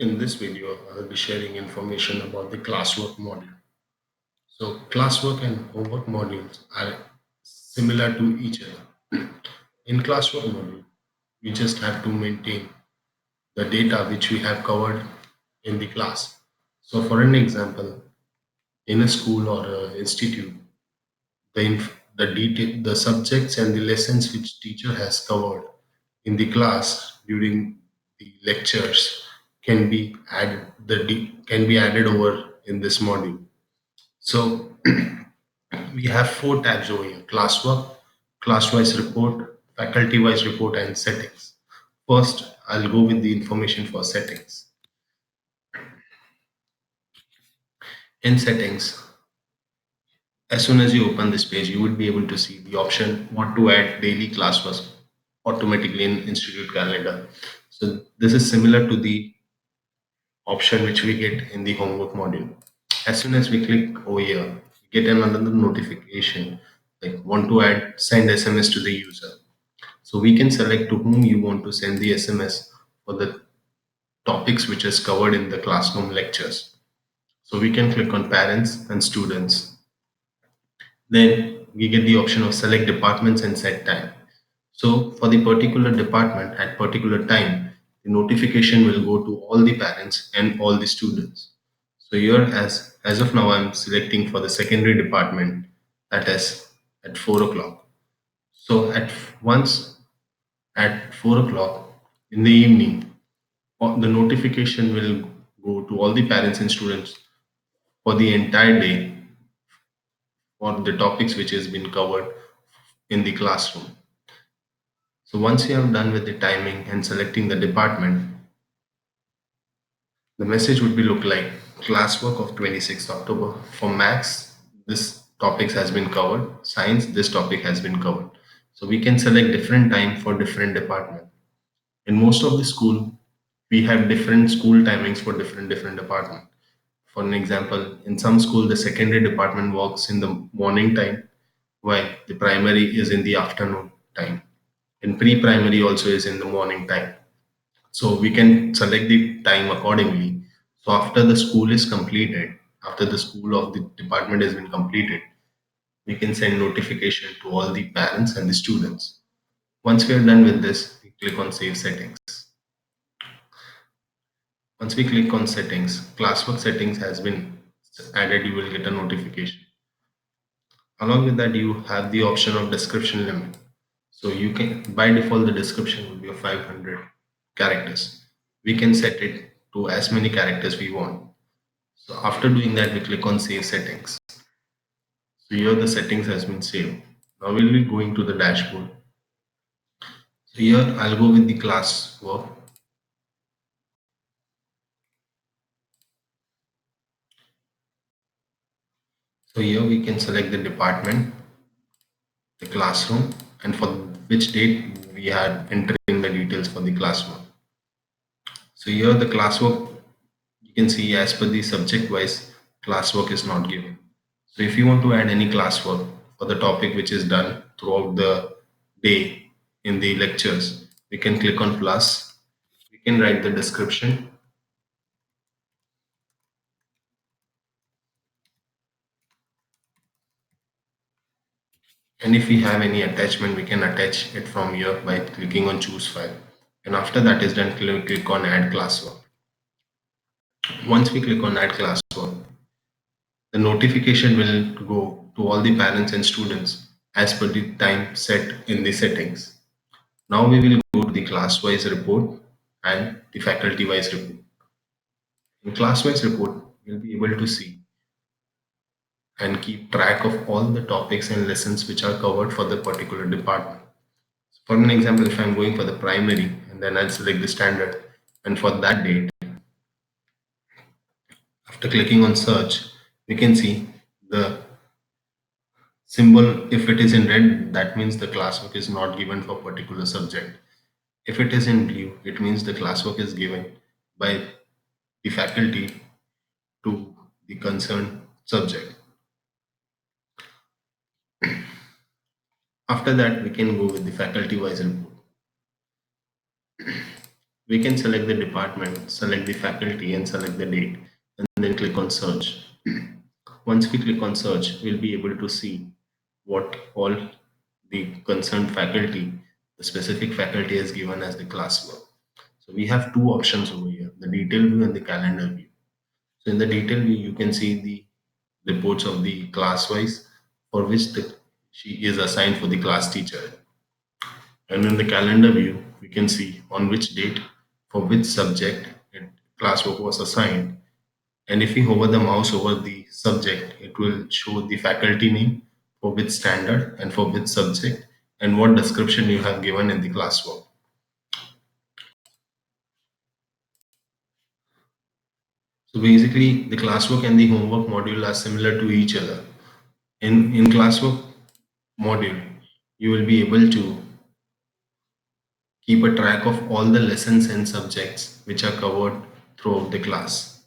In this video, I'll be sharing information about the classwork module. So, classwork and homework modules are similar to each other. In classwork module, we just have to maintain the data which we have covered in the class. So, for an example, in a school or an institute, the subjects and the lessons which teacher has covered in the class during the lectures can be added over in this module. So we have four tabs over here: classwork, class-wise report, faculty-wise report, and settings. First, I'll go with the information for settings. In settings, as soon as you open this page, you would be able to see the option what to add daily classwork automatically in Institute Calendar. So this is similar to the option which we get in the homework module. As soon as we click over here, we get another notification like want to add send SMS to the user. So we can select to whom you want to send the SMS for the topics which is covered in the classroom lectures. So we can click on parents and students. Then we get the option of select departments and set time. So for the particular department at particular time, the notification will go to all the parents and all the students. So here as of now I'm selecting for the secondary department, that is at 4 o'clock. So once at 4 o'clock in the evening, the notification will go to all the parents and students for the entire day for the topics which has been covered in the classroom. So once you have done with the timing and selecting the department, the message would be look like classwork of 26th October. For Maths, this topics has been covered. Science, this topic has been covered. So we can select different time for different department. In most of the school, we have different school timings for different department. For an example, in some school, the secondary department works in the morning time, while the primary is in the afternoon time. In pre-primary also is in the morning time. So we can select the time accordingly. So after the school is completed, after the school of the department has been completed, we can send notification to all the parents and the students. Once we are done with this, we click on save settings. Once we click on settings, classwork settings has been added, you will get a notification. Along with that, you have the option of description limit. So you can, by default, the description will be of 500 characters. We can set it to as many characters we want. So after doing that, we click on save settings. So here the settings has been saved. Now we'll be going to the dashboard. So here I'll go with the class work. So here we can select the department, the classroom, and for which date we had entering the details for the classwork. So here the classwork, you can see as per the subject wise, classwork is not given. So if you want to add any classwork for the topic which is done throughout the day in the lectures, we can click on plus. We can write the description. And if we have any attachment, we can attach it from here by clicking on choose file. And after that is done, click on add classwork. Once we click on add classwork, the notification will go to all the parents and students as per the time set in the settings. Now we will go to the class-wise report and the faculty-wise report. In class-wise report, you'll be able to see and keep track of all the topics and lessons which are covered for the particular department. For an example, if I'm going for the primary and then I'll select the standard, and for that date, after clicking on search, we can see the symbol. If it is in red, that means the classwork is not given for particular subject. If it is in blue, it means the classwork is given by the faculty to the concerned subject. After that, we can go with the faculty wise report. We can select the department, select the faculty, and select the date, and then click on search. Once we click on search, we'll be able to see what all the concerned faculty, the specific faculty has given as the classwork. So we have two options over here, the detail view and the calendar view. So in the detail view, you can see the reports of the class wise for which she is assigned for the class teacher. And in the calendar view, we can see on which date for which subject classwork was assigned. And if we hover the mouse over the subject, it will show the faculty name for which standard and for which subject and what description you have given in the classwork. So basically, the classwork and the homework module are similar to each other. In classwork module, you will be able to keep a track of all the lessons and subjects which are covered throughout the class.